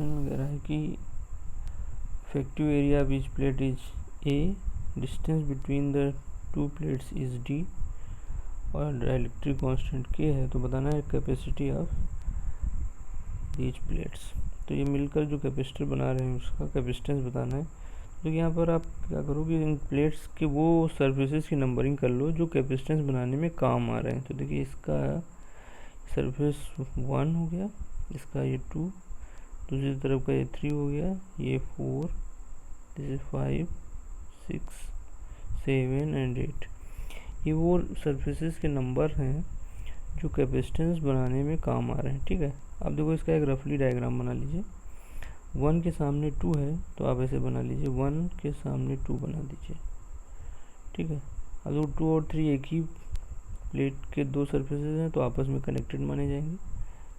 वगैरह है कि effective area of each plate is a, distance between the two plates is D, और dielectric constant के है तो बताना है कैपेसिटी ऑफ ईच प्लेट्स। तो ये मिलकर जो कैपेसिटर बना रहे हैं उसका कैपेसिटेंस बताना है। तो यहाँ पर आप क्या करोगे, इन प्लेट्स के वो सरफेसेस की नंबरिंग कर लो जो कैपेसिटेंस बनाने में काम आ रहे हैं। तो देखिए इसका सरफेस 1 हो गया, इसका ये 2, दूसरी तरफ का ये 3 हो गया, ये 4, दिस इज 5, 6, 7 एंड 8। ये वो सरफेसेस के नंबर हैं जो कैपेसिटेंस बनाने में काम आ रहे हैं। ठीक है, अब देखो इसका एक रफली डायग्राम बना लीजिए। 1 के सामने 2 है तो आप ऐसे बना लीजिए, 1 के सामने 2 बना दीजिए। ठीक है, अब देखो 2 और 3 एक ही प्लेट के दो सरफेसेस हैं तो आपस में कनेक्टेड माने जाएंगे।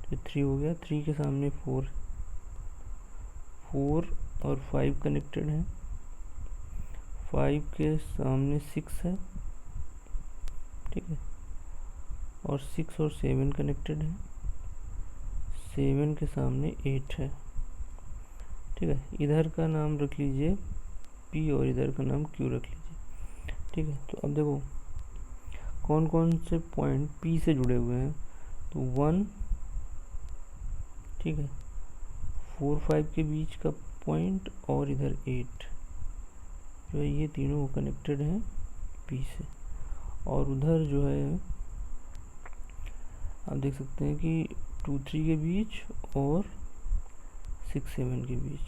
तो 3 हो गया, 3 के सामने 4 और 5 कनेक्टेड हैं, 5 के सामने 6 है। ठीक है, और 6 और 7 कनेक्टेड है, 7 के सामने 8 है। ठीक है, इधर का नाम रख लीजिए P और इधर का नाम Q रख लीजिए। ठीक है, तो अब देखो कौन कौन से पॉइंट P से जुड़े हुए हैं। तो 1, ठीक है, 4, 5 के बीच का पॉइंट और इधर 8 जो है ये तीनों कनेक्टेड हैं P से। और उधर जो है आप देख सकते हैं कि 2, 3 के बीच और 6, 7 के बीच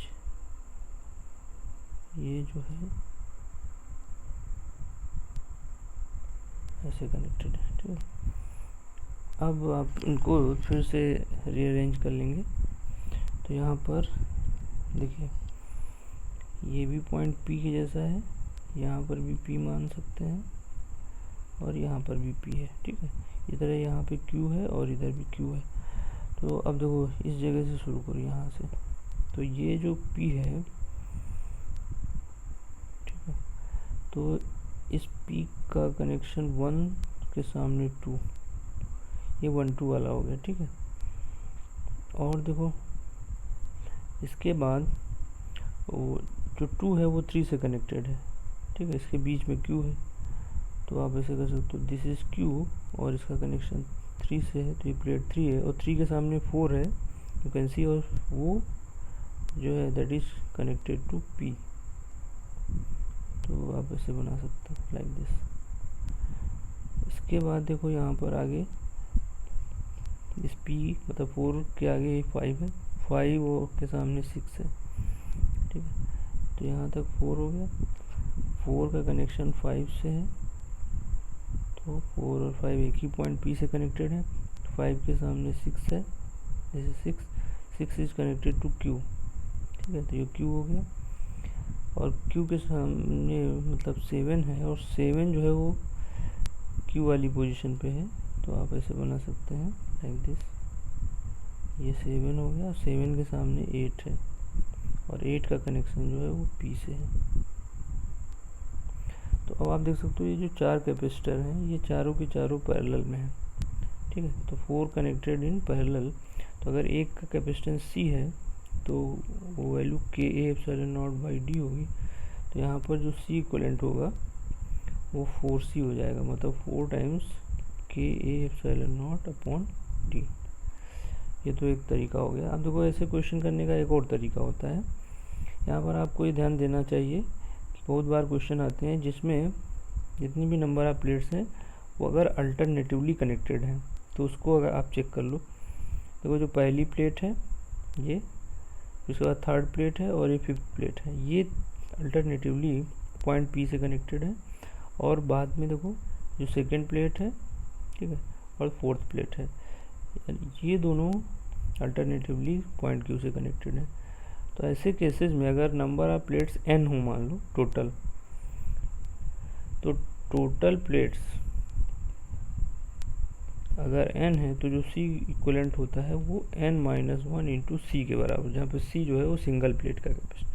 ये जो है ऐसे कनेक्टेड है। ठीक है, अब आप इनको फिर से रीअरेंज कर लेंगे। तो यहाँ पर देखिए ये भी पॉइंट P के जैसा है, यहाँ पर भी P मान सकते हैं और यहाँ पर भी P है। ठीक है, इस तरह यहाँ पे Q है और इधर भी Q है। तो अब देखो इस जगह से शुरू करो यहाँ से। तो ये जो P है, ठीक है, तो इस P का कनेक्शन 1 के सामने 2, ये 1, 2 वाला हो गया। ठीक है, और देखो इसके बाद वो जो 2 है वो 3 से कनेक्टेड है। ठीक है, इसके बीच में Q है तो आप ऐसे कर सकते हो, दिस इज Q और इसका कनेक्शन 3 से है तो ये प्लेट 3 है और 3 के सामने 4 है, यू कैन सी, और वो जो है that is connected to P। तो आप ऐसे बना सकते हो लाइक दिस। इसके बाद देखो यहाँ पर आगे इस P मतलब 4 के आगे 5 है, 5 वो के सामने 6 है। ठीक है, तो यहाँ तक 4 हो गया, 4 का कनेक्शन 5 से है तो 4 और 5 एक ही पॉइंट P से कनेक्टेड है। 5 के सामने 6 है, जैसे 6 इज कनेक्टेड टू Q। ठीक है, तो ये Q हो गया और Q के सामने मतलब 7 है और 7 जो है वो Q वाली पोजीशन पे है। तो आप ऐसे बना सकते हैं लाइक दिस, ये 7 हो गया, 7 के सामने 8 है और 8 का कनेक्शन जो है वो P से है। तो अब आप देख सकते हो ये जो 4 कैपेसिटर हैं ये चारों के चारों पैरेलल में हैं। ठीक है, तो 4 कनेक्टेड इन पैरेलल। तो अगर एक का कैपेसिटेंस C है तो वो वैल्यू KA/0/D होगी। तो यहाँ पर जो C इक्वलेंट होगा वो 4C हो जाएगा, मतलब 4 टाइम्स KA/0/D। ये तो एक तरीका हो गया। अब देखो ऐसे क्वेश्चन करने का एक और तरीका होता है। यहाँ पर आपको ये ध्यान देना चाहिए कि बहुत बार क्वेश्चन आते हैं जिसमें जितनी भी नंबर ऑफ प्लेट्स हैं वो अगर अल्टरनेटिवली कनेक्टेड हैं तो उसको अगर आप चेक कर लो। देखो जो पहली प्लेट है ये, उसके बाद थर्ड प्लेट है और ये 5th प्लेट है, ये अल्टरनेटिवली पॉइंट P से कनेक्टेड है। और बाद में देखो जो सेकेंड प्लेट है, ठीक है, और 4th प्लेट है, ये दोनों अल्टरनेटिवली पॉइंट Q से कनेक्टेड है। तो ऐसे केसेस में अगर नंबर ऑफ प्लेट्स n हो मान लो टोटल, तो टोटल प्लेट्स अगर n है तो जो C इक्वलेंट होता है वो n-1 इंटू C के बराबर, जहाँ पे C जो है वो सिंगल प्लेट का कैपेसिटी।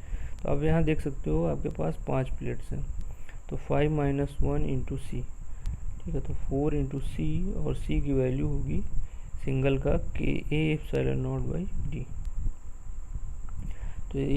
तो आप यहाँ देख सकते हो आपके पास 5 प्लेट्स हैं तो 5-1 इंटू C। ठीक है, तो 4 इंटू C और C की वैल्यू होगी सिंगल का KA/0/D। तो